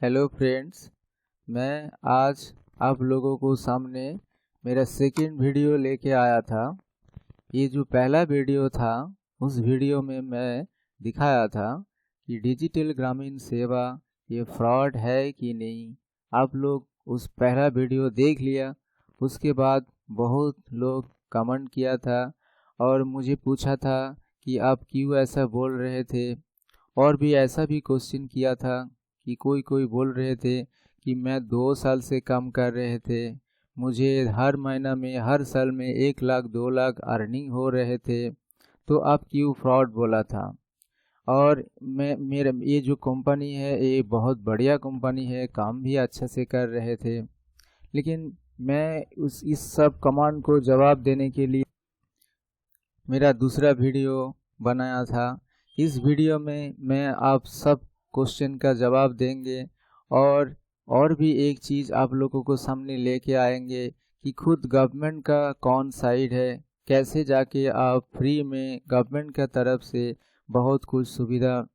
Hello friends, मैं आज आप लोगों को सामने मेरा सेकंड वीडियो लेके आया था। ये जो पहला वीडियो था उस वीडियो में मैं दिखाया था कि डिजिटल ग्रामीण सेवा ये फ्रॉड है कि नहीं। आप लोग उस पहला वीडियो देख लिया। उसके बाद बहुत लोग कमेंट किया था और मुझे पूछा था कि आप क्यों ऐसा बोल रहे थे, और भी ऐसा भी क्वेश्चन किया था कि कोई बोल रहे थे कि मैं 2 साल से काम कर रहे थे, मुझे हर महीना में हर साल में 1 लाख 2 लाख अर्निंग हो रहे थे, तो आप क्यों फ्रॉड बोला था। और मैं मेरे ये जो कंपनी है ये बहुत बढ़िया कंपनी है, काम भी अच्छे से कर रहे थे। लेकिन मैं इस सब कमांड को जवाब देने के लिए मेरा दूसरा वीडियो बनाया था। इस वीडियो में मैं आप सब क्वेश्चन का जवाब देंगे और भी एक चीज़ आप लोगों को सामने लेके आएंगे कि खुद गवर्नमेंट का कौन साइड है, कैसे जाके आप फ्री में गवर्नमेंट का तरफ से बहुत कुछ सुविधा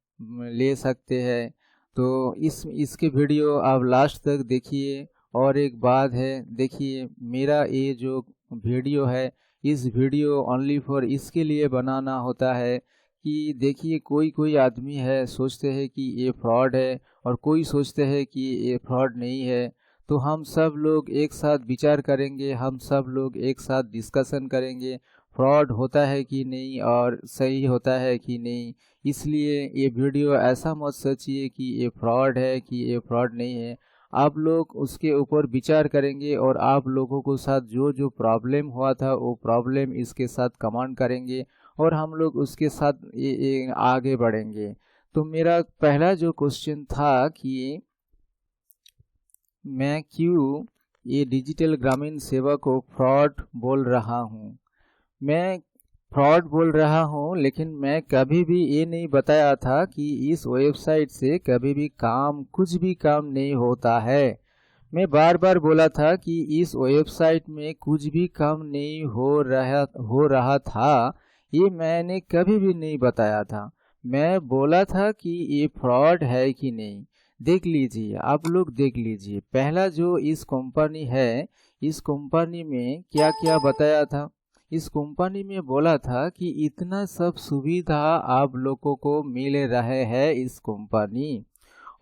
ले सकते हैं। तो इसके वीडियो आप लास्ट तक देखिए। और एक बात है, देखिए मेरा ये जो वीडियो है, इस वीडियो ओनली फॉर इसके लिए बनाना होता है कि देखिए कोई आदमी है सोचते हैं कि ये फ्रॉड है और कोई सोचते हैं कि ये फ्रॉड नहीं है। तो हम सब लोग एक साथ विचार करेंगे, हम सब लोग एक साथ डिस्कशन करेंगे फ्रॉड होता है कि नहीं और सही होता है कि नहीं। इसलिए ये वीडियो ऐसा मत सोचिए कि ये फ्रॉड है कि ये फ्रॉड नहीं है। आप लोग उसके ऊपर विचार करेंगे और आप लोगों को साथ जो जो प्रॉब्लम हुआ था वो प्रॉब्लम इसके साथ कमांड करेंगे और हम लोग उसके साथ ये आगे बढ़ेंगे। तो मेरा पहला जो क्वेश्चन था कि मैं क्यों ये डिजिटल ग्रामीण सेवा को फ्रॉड बोल रहा हूँ। मैं फ्रॉड बोल रहा हूँ, लेकिन मैं कभी भी ये नहीं बताया था कि इस वेबसाइट से कभी भी कुछ भी काम नहीं होता है। मैं बार बार बोला था कि इस वेबसाइट में कुछ भी काम नहीं हो रहा था, ये मैंने कभी भी नहीं बताया था। मैं बोला था कि ये फ्रॉड है कि नहीं। देख लीजिए, आप लोग देख लीजिए, पहला जो इस कंपनी है, इस कंपनी में क्या क्या बताया था। इस कंपनी में बोला था कि इतना सब सुविधा आप लोगों को मिल रहे हैं इस कंपनी।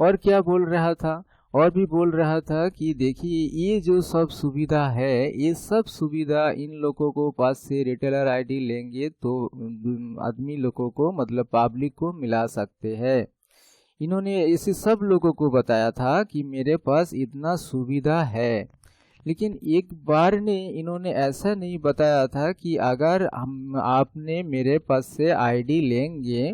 और क्या बोल रहा था, और भी बोल रहा था कि देखिए ये जो सब सुविधा है, ये सब सुविधा इन लोगों को पास से रिटेलर आईडी लेंगे तो आदमी लोगों को मतलब पब्लिक को मिला सकते हैं। इन्होंने इसे सब लोगों को बताया था कि मेरे पास इतना सुविधा है। लेकिन एक बार ने इन्होंने ऐसा नहीं बताया था कि अगर हम आपने मेरे पास से आईडी लेंगे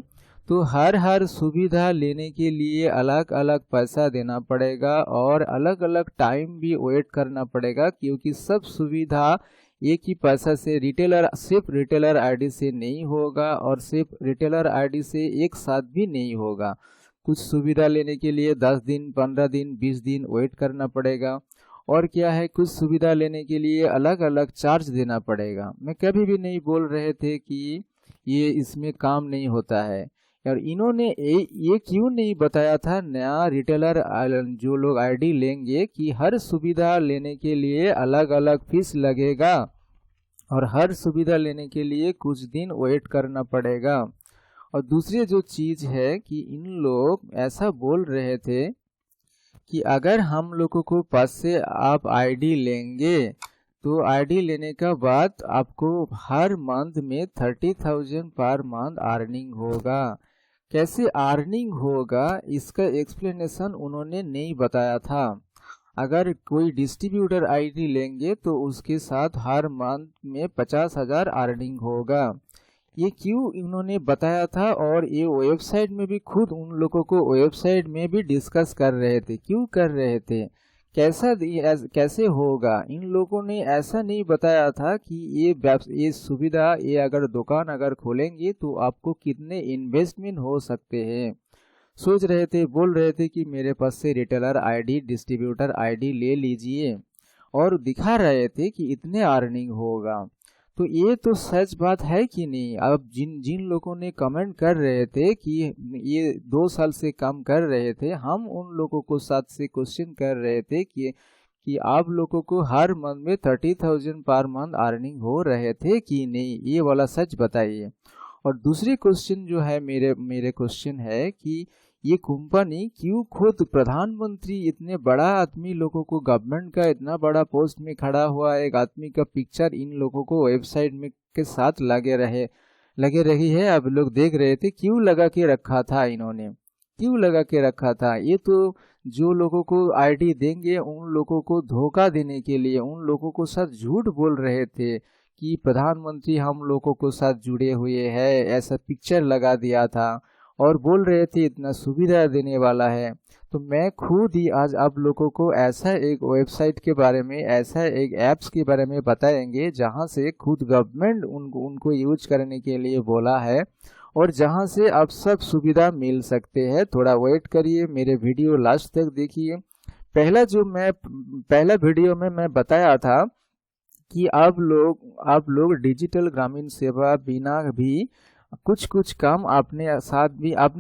तो हर सुविधा लेने के लिए अलग अलग पैसा देना पड़ेगा और अलग अलग टाइम भी वेट करना पड़ेगा, क्योंकि सब सुविधा एक ही पैसा से सिर्फ रिटेलर आईडी से नहीं होगा और सिर्फ रिटेलर आईडी से एक साथ भी नहीं होगा। कुछ सुविधा लेने के लिए 10 दिन 15 दिन 20 दिन वेट करना पड़ेगा। और क्या है, कुछ सुविधा लेने के लिए अलग अलग चार्ज देना पड़ेगा। मैं कभी भी नहीं बोल रहे थे कि ये इसमें काम नहीं होता है। और इन्होंने ये क्यों नहीं बताया था नया रिटेलर जो लोग आईडी लेंगे कि हर सुविधा लेने के लिए अलग अलग फीस लगेगा और हर सुविधा लेने के लिए कुछ दिन वेट करना पड़ेगा। और दूसरी जो चीज़ है कि इन लोग ऐसा बोल रहे थे कि अगर हम लोगों को पास से आप आईडी लेंगे तो आईडी लेने का बाद आपको हर मंथ में 30,000 पर मंथ अर्निंग होगा। कैसे अर्निंग होगा इसका एक्सप्लेनेशन उन्होंने नहीं बताया था। अगर कोई डिस्ट्रीब्यूटर आईडी लेंगे तो उसके साथ हर मंथ में 50,000 अर्निंग होगा। ये क्यों इन्होंने बताया था, और ये वेबसाइट में भी खुद उन लोगों को वेबसाइट में भी डिस्कस कर रहे थे। क्यों कर रहे थे, कैसे होगा, इन लोगों ने ऐसा नहीं बताया था कि ये सुविधा, ये अगर दुकान अगर खोलेंगे तो आपको कितने इन्वेस्टमेंट हो सकते हैं। सोच रहे थे, बोल रहे थे कि मेरे पास से रिटेलर आईडी डिस्ट्रीब्यूटर आईडी ले लीजिए और दिखा रहे थे कि इतने अर्निंग होगा। तो ये तो सच बात है कि नहीं? अब जिन जिन लोगों ने कमेंट कर रहे थे कि ये 2 साल से काम कर रहे थे, हम उन लोगों को साथ से क्वेश्चन कर रहे थे कि आप लोगों को हर मंथ में 30,000 पर मंथ अर्निंग हो रहे थे कि नहीं, ये वाला सच बताइए। और दूसरी क्वेश्चन जो है मेरे मेरे क्वेश्चन है कि ये कंपनी क्यों खुद प्रधानमंत्री, इतने बड़ा आदमी लोगों को, गवर्नमेंट का इतना बड़ा पोस्ट में खड़ा हुआ एक आदमी का पिक्चर इन लोगों को वेबसाइट में के साथ लगे रही है। अब लोग देख रहे थे क्यों लगा के रखा था, इन्होंने क्यों लगा के रखा था? ये तो जो लोगों को आईडी देंगे उन लोगों को धोखा देने के लिए, उन लोगों को साथ झूठ बोल रहे थे कि प्रधानमंत्री हम लोगों को साथ जुड़े हुए हैं, ऐसा पिक्चर लगा दिया था और बोल रहे थे इतना सुविधा देने वाला है। तो मैं खुद ही आज आप लोगों को ऐसा एक वेबसाइट के बारे में, ऐसा एक ऐप्स के बारे में बताएंगे जहां से खुद गवर्नमेंट उनको यूज करने के लिए बोला है और जहां से आप सब सुविधा मिल सकते हैं। थोड़ा वेट करिए, मेरे वीडियो लास्ट तक देखिए। पहला वीडियो में मैं बताया था कि आप लोग डिजिटल ग्रामीण सेवा बिना भी कुछ कुछ काम अपने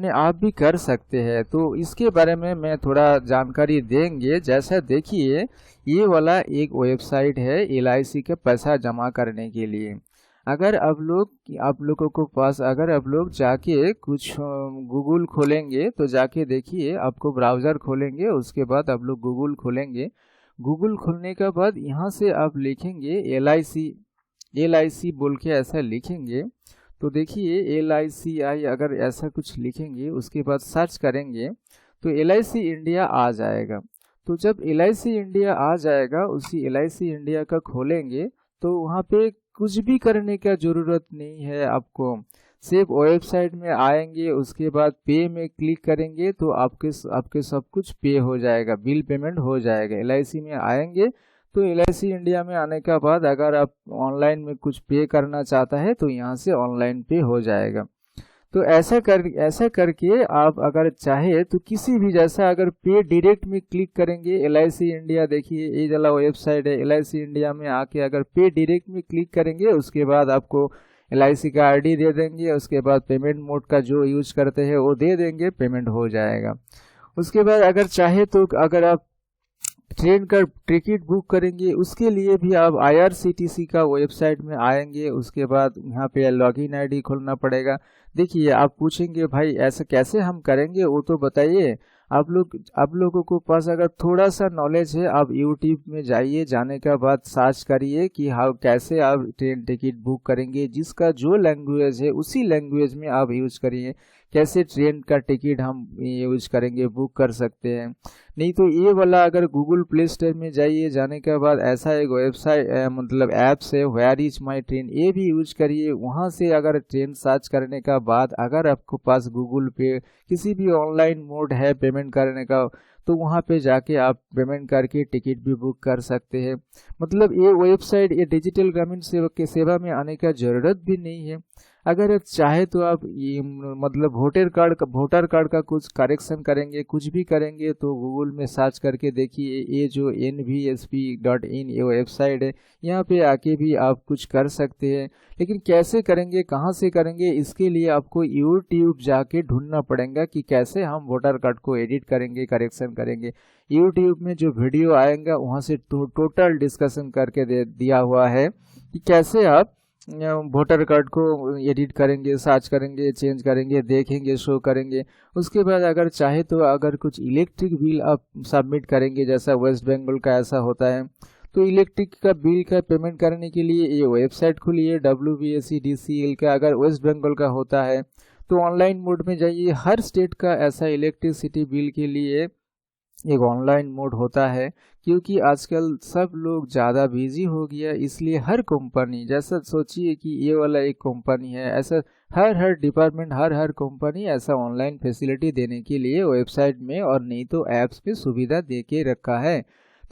आप भी कर सकते हैं। तो इसके बारे में मैं थोड़ा जानकारी देंगे। जैसा देखिए, ये वाला एक वेबसाइट है LIC के पैसा जमा करने के लिए। अगर आप लोगों को पास अगर आप लोग जाके कुछ गूगल खोलेंगे तो जाके देखिए, आपको ब्राउज़र खोलेंगे, उसके बाद आप लोग गूगल खोलेंगे। गूगल खोलने के बाद यहाँ से आप लिखेंगे LIC बोल के ऐसा लिखेंगे। तो देखिए LICI अगर ऐसा कुछ लिखेंगे, उसके बाद सर्च करेंगे तो LIC इंडिया आ जाएगा। तो जब LIC इंडिया आ जाएगा, उसी LIC इंडिया का खोलेंगे तो वहाँ पे कुछ भी करने का ज़रूरत नहीं है आपको। सिर्फ वेबसाइट में आएंगे, उसके बाद पे में क्लिक करेंगे तो आपके सब कुछ पे हो जाएगा, बिल पेमेंट हो जाएगा। LIC में आएंगे तो LIC इंडिया में आने के बाद अगर आप ऑनलाइन में कुछ पे करना चाहता है तो यहाँ से ऑनलाइन पे हो जाएगा। तो ऐसा करके आप अगर चाहे तो किसी भी, जैसा अगर पे डायरेक्ट में क्लिक करेंगे LIC इंडिया, देखिए ये वाला वेबसाइट है, LIC इंडिया में आके अगर पे डायरेक्ट में क्लिक करेंगे, उसके बाद आपको LIC का ID दे देंगे, उसके बाद पेमेंट मोड का जो यूज करते हैं वो दे देंगे, पेमेंट हो जाएगा। उसके बाद अगर चाहे तो अगर आप ट्रेन का टिकट बुक करेंगे, उसके लिए भी आप IRCTC का वेबसाइट में आएंगे, उसके बाद यहाँ पे लॉगिन ID खोलना पड़ेगा। देखिए, आप पूछेंगे भाई ऐसा कैसे हम करेंगे, वो तो बताइए। आप लोगों को पास अगर थोड़ा सा नॉलेज है, आप यूट्यूब में जाइए, जाने के बाद सर्च करिए कि कैसे आप ट्रेन टिकट बुक करेंगे, जिसका जो लैंग्वेज है उसी लैंग्वेज में आप यूज करिए। कैसे ट्रेन का टिकट हम यूज करेंगे, बुक कर सकते हैं। नहीं तो ये वाला अगर गूगल प्ले स्टोर में जाइए, जाने के बाद ऐसा एक वेबसाइट मतलब ऐप्स है वेयर इज माई ट्रेन, ये भी यूज करिए। वहाँ से अगर ट्रेन सर्च करने का बाद अगर आपको पास गूगल पे किसी भी ऑनलाइन मोड है पेमेंट करने का, तो वहाँ पे जाके आप पेमेंट करके टिकट भी बुक कर सकते हैं। मतलब ये वेबसाइट, ये डिजिटल ग्रामीण सेवा में आने का जरूरत भी नहीं है। अगर आप चाहे तो आप ये मतलब वोटर कार्ड का कुछ करेक्शन करेंगे, कुछ भी करेंगे, तो गूगल में सर्च करके देखिए, ये जो NVSP.in ये वेबसाइट है, यहाँ पे आके भी आप कुछ कर सकते हैं। लेकिन कैसे करेंगे, कहाँ से करेंगे, इसके लिए आपको यूट्यूब जाके ढूंढना पड़ेगा कि कैसे हम वोटर कार्ड को एडिट करेंगे, करेक्शन करेंगे। यूट्यूब में जो वीडियो आएगा वहाँ से टोटल डिस्कशन करके दिया हुआ है कि कैसे आप वोटर कार्ड को एडिट करेंगे, सर्च करेंगे, चेंज करेंगे, देखेंगे, शो करेंगे। उसके बाद अगर चाहे तो अगर कुछ इलेक्ट्रिक बिल आप सबमिट करेंगे, जैसा वेस्ट बंगाल का ऐसा होता है, तो इलेक्ट्रिक का बिल का पेमेंट करने के लिए ये वेबसाइट खुलिए WBSEDCL का। अगर वेस्ट बंगाल का होता है तो ऑनलाइन मोड में जाइए। हर स्टेट का ऐसा इलेक्ट्रिसिटी बिल के लिए एक ऑनलाइन मोड होता है, क्योंकि आजकल सब लोग ज़्यादा बिजी हो गया, इसलिए हर कंपनी, जैसा सोचिए कि ये वाला एक कंपनी है, ऐसा हर डिपार्टमेंट, हर कंपनी ऐसा ऑनलाइन फैसिलिटी देने के लिए वेबसाइट में और नहीं तो ऐप्स पे सुविधा दे के रखा है।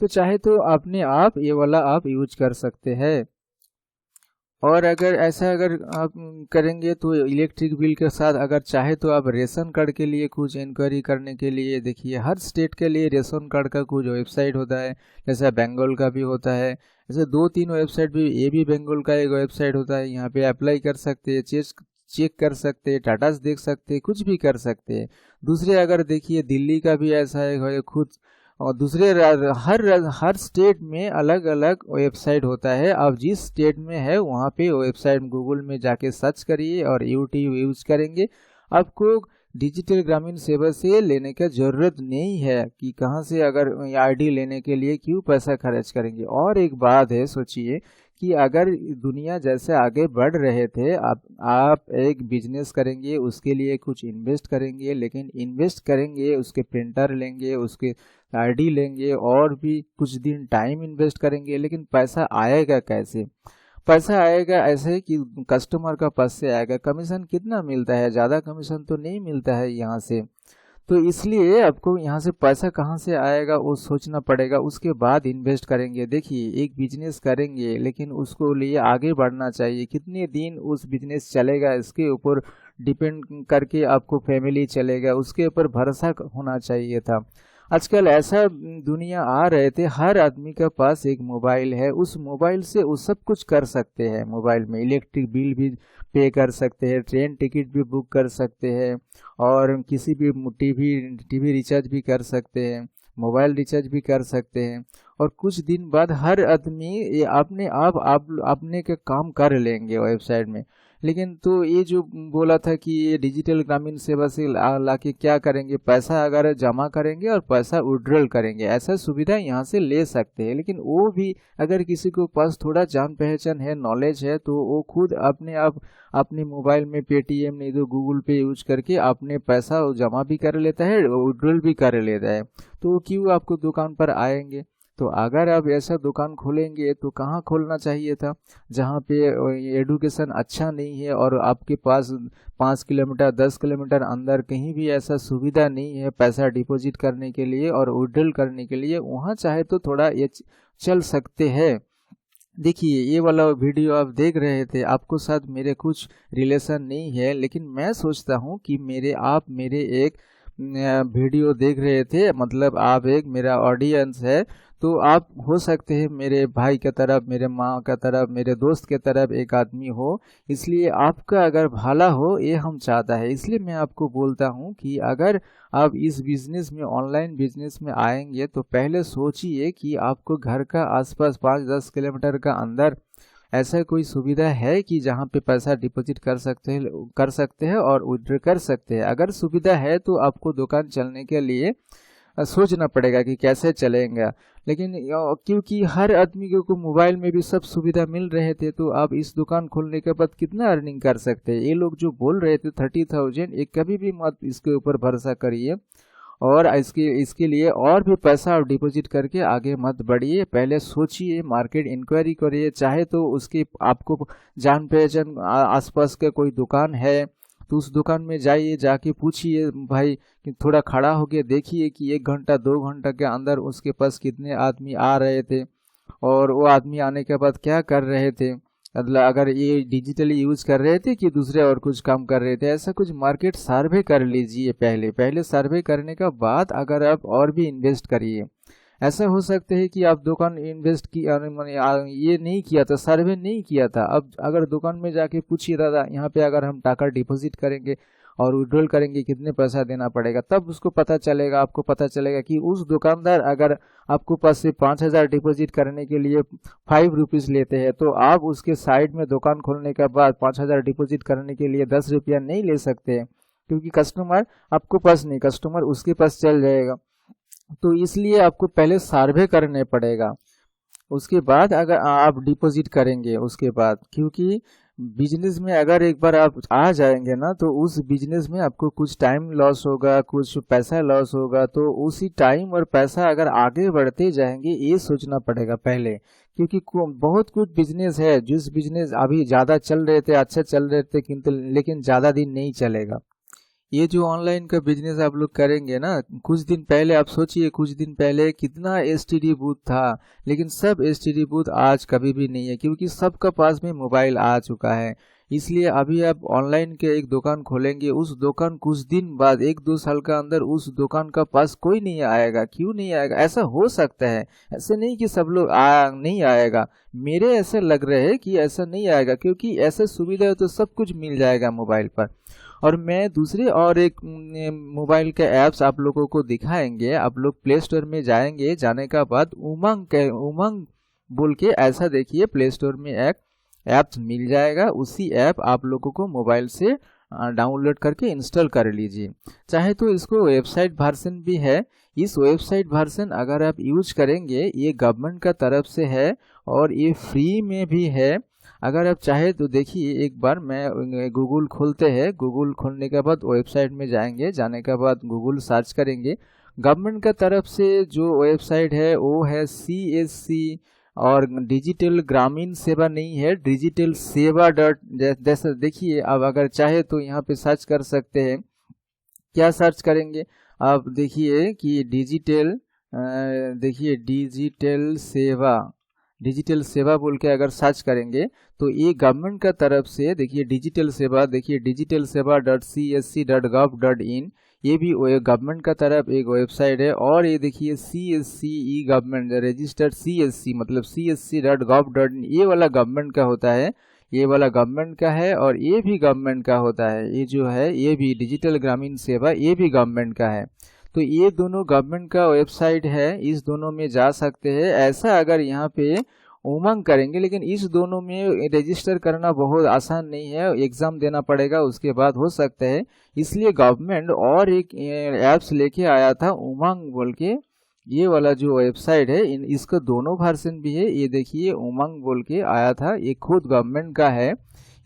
तो चाहे तो अपने आप ये वाला आप यूज कर सकते हैं। और अगर ऐसा अगर आप करेंगे तो इलेक्ट्रिक बिल के साथ अगर चाहे तो आप रेशन कार्ड के लिए कुछ इंक्वायरी करने के लिए देखिए, हर स्टेट के लिए रेशन कार्ड का कुछ वेबसाइट होता है, जैसा बंगाल का भी होता है, जैसे 2-3 वेबसाइट भी, ये भी बंगाल का एक वेबसाइट होता है, यहाँ पे अप्लाई कर सकते हैं, चेक कर सकते हैं, टाटास देख सकते हैं, कुछ भी कर सकते हैं। दूसरे अगर देखिए दिल्ली का भी ऐसा है खुद, और दूसरे हर स्टेट में अलग अलग वेबसाइट होता है। आप जिस स्टेट में है वहाँ पे वेबसाइट गूगल में जाके सर्च करिए और यूट्यूब यूज करेंगे, आपको डिजिटल ग्रामीण सेवा से लेने का ज़रूरत नहीं है कि कहाँ से अगर आईडी लेने के लिए क्यों पैसा खर्च करेंगे। और एक बात है, सोचिए कि अगर दुनिया जैसे आगे बढ़ रहे थे, आप एक बिजनेस करेंगे, उसके लिए कुछ इन्वेस्ट करेंगे, लेकिन इन्वेस्ट करेंगे, उसके प्रिंटर लेंगे, उसके आईडी लेंगे और भी कुछ दिन टाइम इन्वेस्ट करेंगे, लेकिन पैसा आएगा कैसे? पैसा आएगा ऐसे कि कस्टमर का पास से आएगा। कमीशन कितना मिलता है? ज़्यादा कमीशन तो नहीं मिलता है यहाँ से। तो इसलिए आपको यहाँ से पैसा कहाँ से आएगा वो सोचना पड़ेगा, उसके बाद इन्वेस्ट करेंगे। देखिए, एक बिजनेस करेंगे लेकिन उसको लिए आगे बढ़ना चाहिए, कितने दिन उस बिजनेस चलेगा इसके ऊपर डिपेंड करके आपको फैमिली चलेगा, उसके ऊपर भरोसा होना चाहिए था। आजकल ऐसा दुनिया आ रहे थे, हर आदमी के पास एक मोबाइल है, उस मोबाइल से वो सब कुछ कर सकते हैं। मोबाइल में इलेक्ट्रिक बिल भी पे कर सकते हैं, ट्रेन टिकट भी बुक कर सकते हैं, और किसी भी टीवी रिचार्ज भी कर सकते हैं, मोबाइल रिचार्ज भी कर सकते हैं। और कुछ दिन बाद हर आदमी ये अपने आप अपने के काम कर लेंगे वेबसाइट में। लेकिन तो ये जो बोला था कि ये डिजिटल ग्रामीण सेवा से लाके क्या करेंगे, पैसा अगर जमा करेंगे और पैसा विड्रॉल करेंगे, ऐसा सुविधा यहाँ से ले सकते हैं। लेकिन वो भी अगर किसी को पास थोड़ा जान पहचान है, नॉलेज है, तो वो खुद अपने आप अपने मोबाइल में पेटीएम नहीं तो गूगल पे यूज करके अपने पैसा जमा भी कर लेता है, विड्रॉल भी कर लेता है। तो वो क्यों आपको दुकान पर आएंगे? तो अगर आप ऐसा दुकान खोलेंगे तो कहाँ खोलना चाहिए था? जहाँ पे एडुकेशन अच्छा नहीं है और आपके पास 5 किलोमीटर 10 किलोमीटर अंदर कहीं भी ऐसा सुविधा नहीं है पैसा डिपॉजिट करने के लिए और विड्रॉल करने के लिए, वहाँ चाहे तो थोड़ा ये चल सकते हैं। देखिए, ये वाला वीडियो आप देख रहे थे, आपको साथ मेरे कुछ रिलेशन नहीं है, लेकिन मैं सोचता हूँ कि आप मेरे एक वीडियो देख रहे थे, मतलब आप एक मेरा ऑडियंस है, तो आप हो सकते हैं मेरे भाई की तरफ, मेरे माँ की तरफ, मेरे दोस्त की तरफ एक आदमी हो, इसलिए आपका अगर भला हो ये हम चाहता है। इसलिए मैं आपको बोलता हूँ कि अगर आप इस बिजनेस में, ऑनलाइन बिजनेस में आएंगे तो पहले सोचिए कि आपको घर का आसपास 5-10 किलोमीटर का अंदर ऐसा कोई सुविधा है कि जहाँ पे पैसा डिपॉजिट कर सकते हैं और विड्रॉ कर सकते हैं। अगर सुविधा है तो आपको दुकान चलने के लिए सोचना पड़ेगा कि कैसे चलेगा। लेकिन क्योंकि हर आदमी को मोबाइल में भी सब सुविधा मिल रहे थे, तो आप इस दुकान खोलने के बाद कितना अर्निंग कर सकते हैं। ये लोग जो बोल रहे थे 30,000, एक कभी भी मत इसके ऊपर भरोसा करिए, और इसके लिए और भी पैसा आप डिपॉजिट करके आगे मत बढ़िए। पहले सोचिए, मार्केट इंक्वायरी करिए, चाहे तो उसकी आपको जान पहचान आसपास का कोई दुकान है तो उस दुकान में जाइए, जाके पूछिए भाई कि थोड़ा खड़ा होके देखिए कि 1 घंटा 2 घंटा के अंदर उसके पास कितने आदमी आ रहे थे और वो आदमी आने के बाद क्या कर रहे थे, मतलब अगर ये डिजिटली यूज कर रहे थे कि दूसरे और कुछ काम कर रहे थे। ऐसा कुछ मार्केट सर्वे कर लीजिए, पहले सर्वे करने का बाद अगर आप और भी इन्वेस्ट करिए। ऐसा हो सकता है कि आप दुकान इन्वेस्ट की ये नहीं किया था, सर्वे नहीं किया था, अब अगर दुकान में जाके पूछिए दादा यहाँ पे अगर हम टाका डिपॉजिट करेंगे और विड्रॉल करेंगे कितने पैसा देना पड़ेगा, तब उसको पता चलेगा, आपको पता चलेगा कि उस दुकानदार अगर आपको पास से 5,000 डिपॉजिट करने के लिए 5 रुपीज़ लेते हैं, तो आप उसके साइड में दुकान खोलने के बाद 5,000 डिपॉजिट करने के लिए 10 रुपया नहीं ले सकते, क्योंकि कस्टमर आपको पास नहीं, कस्टमर उसके पास चल जाएगा। तो इसलिए आपको पहले सर्वे करने पड़ेगा, उसके बाद अगर आप डिपॉजिट करेंगे उसके बाद, क्योंकि बिजनेस में अगर एक बार आप आ जाएंगे ना तो उस बिजनेस में आपको कुछ टाइम लॉस होगा, कुछ पैसा लॉस होगा, तो उसी टाइम और पैसा अगर आगे बढ़ते जाएंगे ये सोचना पड़ेगा पहले। क्योंकि बहुत कुछ बिजनेस है, जिस बिजनेस अभी ज़्यादा चल रहे थे, अच्छा चल रहे थे, किंतु लेकिन ज़्यादा दिन नहीं चलेगा। ये जो ऑनलाइन का बिजनेस आप लोग करेंगे ना, कुछ दिन पहले आप सोचिए, कुछ दिन पहले कितना एसटीडी बूथ था, लेकिन सब एसटीडी बूथ आज कभी भी नहीं है, क्योंकि सबका पास में मोबाइल आ चुका है। इसलिए अभी आप ऑनलाइन के एक दुकान खोलेंगे, उस दुकान कुछ दिन बाद 1-2 साल का अंदर उस दुकान का पास कोई नहीं आएगा। क्यों नहीं आएगा? ऐसा हो सकता है, ऐसे नहीं कि सब लोग नहीं आएगा। मेरे ऐसा लग रहा है कि ऐसा नहीं आएगा, क्योंकि ऐसा सुविधा है तो सब कुछ मिल जाएगा मोबाइल पर। और मैं दूसरे और एक मोबाइल के ऐप्स आप लोगों को दिखाएंगे। आप लोग प्ले स्टोर में जाएंगे, जाने का बाद उमंग बोल के ऐसा देखिए, प्ले स्टोर में एक ऐप्स मिल जाएगा। उसी ऐप आप लोगों को मोबाइल से डाउनलोड करके इंस्टॉल कर लीजिए। चाहे तो इसको वेबसाइट वर्जन भी है। इस वेबसाइट वर्जन अगर आप यूज करेंगे, ये गवर्नमेंट का तरफ से है और ये फ्री में भी है। अगर आप चाहे तो देखिए, एक बार मैं गूगल खोलते हैं। गूगल खोलने के बाद वेबसाइट में जाएंगे, जाने के बाद गूगल सर्च करेंगे। गवर्नमेंट का तरफ से जो वेबसाइट है वो है CSC, और डिजिटल ग्रामीण सेवा नहीं है, डिजिटल सेवा डॉट जैसा देखिए। अब अगर चाहे तो यहाँ पे सर्च कर सकते हैं। क्या सर्च करेंगे आप? देखिए कि देखिए डिजिटल सेवा बोल के अगर सर्च करेंगे तो ये गवर्नमेंट का तरफ से, देखिए डिजिटल सेवा, देखिए डिजिटल सेवा .csc.gov.in, ये भी गवर्नमेंट का तरफ एक वेबसाइट है। और ये देखिए CSC ई गवर्नमेंट रजिस्टर्ड CSC, मतलब csc.gov.in, ये वाला गवर्नमेंट का होता है, ये वाला गवर्नमेंट का है। और ये भी गवर्नमेंट का होता है, ये जो है ये भी डिजिटल ग्रामीण सेवा, ये भी गवर्नमेंट का है। तो ये दोनों गवर्नमेंट का वेबसाइट है, इस दोनों में जा सकते हैं। ऐसा अगर यहाँ पे उमंग करेंगे, लेकिन इस दोनों में रजिस्टर करना बहुत आसान नहीं है, एग्जाम देना पड़ेगा, उसके बाद हो सकता है। इसलिए गवर्नमेंट और एक ऐप्स लेके आया था, उमंग बोल के। ये वाला जो वेबसाइट है, इसका दोनों वर्जन भी है। ये देखिए उमंग बोल के आया था, ये खुद गवर्नमेंट का है।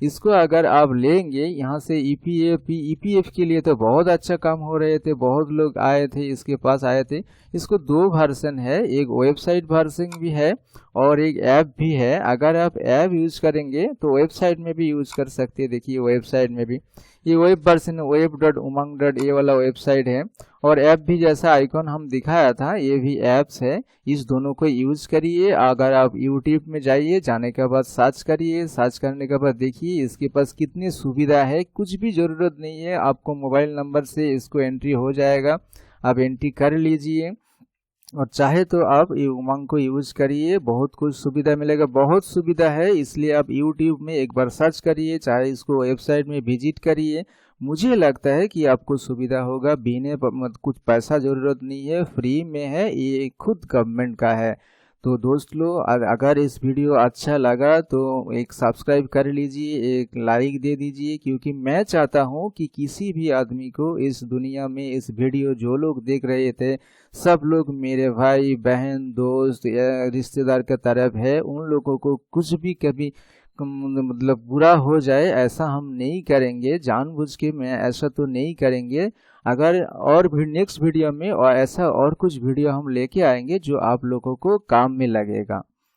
इसको अगर आप लेंगे यहाँ से, ईपीएफ के लिए तो बहुत अच्छा काम हो रहे थे, बहुत लोग आए थे, इसके पास आए थे। इसको 2 वर्जन है, एक वेबसाइट वर्जन भी है और एक ऐप भी है। अगर आप ऐप यूज करेंगे तो वेबसाइट में भी यूज कर सकते हैं। देखिए वेबसाइट में भी ये वेब वर्जन web.umang.ये वाला वेबसाइट है, और ऐप भी जैसा आइकॉन हम दिखाया था, ये भी ऐप्स है। इस दोनों को यूज करिए। अगर आप यूट्यूब में जाइए, जाने के बाद सर्च करिए, सर्च करने के बाद देखिए इसके पास कितनी सुविधा है। कुछ भी जरूरत नहीं है, आपको मोबाइल नंबर से इसको एंट्री हो जाएगा, आप एंट्री कर लीजिए। और चाहे तो आप ये उमंग को यूज करिए, बहुत कुछ सुविधा मिलेगा, बहुत सुविधा है। इसलिए आप यूट्यूब में एक बार सर्च करिए, चाहे इसको वेबसाइट में विजिट करिए। मुझे लगता है कि आपको सुविधा होगा। कुछ पैसा जरूरत नहीं है, फ्री में है, ये खुद गवर्नमेंट का है। तो दोस्त लोग, अगर इस वीडियो अच्छा लगा तो एक सब्सक्राइब कर लीजिए, एक लाइक दे दीजिए, क्योंकि मैं चाहता हूं कि किसी भी आदमी को इस दुनिया में इस वीडियो जो लोग देख रहे थे, सब लोग मेरे भाई बहन दोस्त या रिश्तेदार का तरफ है, उन लोगों को कुछ भी कभी मतलब बुरा हो जाए, ऐसा हम नहीं करेंगे। जानबूझ के मैं ऐसा तो नहीं करेंगे। अगर और भी नेक्स्ट वीडियो में और ऐसा और कुछ वीडियो हम लेके आएंगे जो आप लोगों को काम में लगेगा।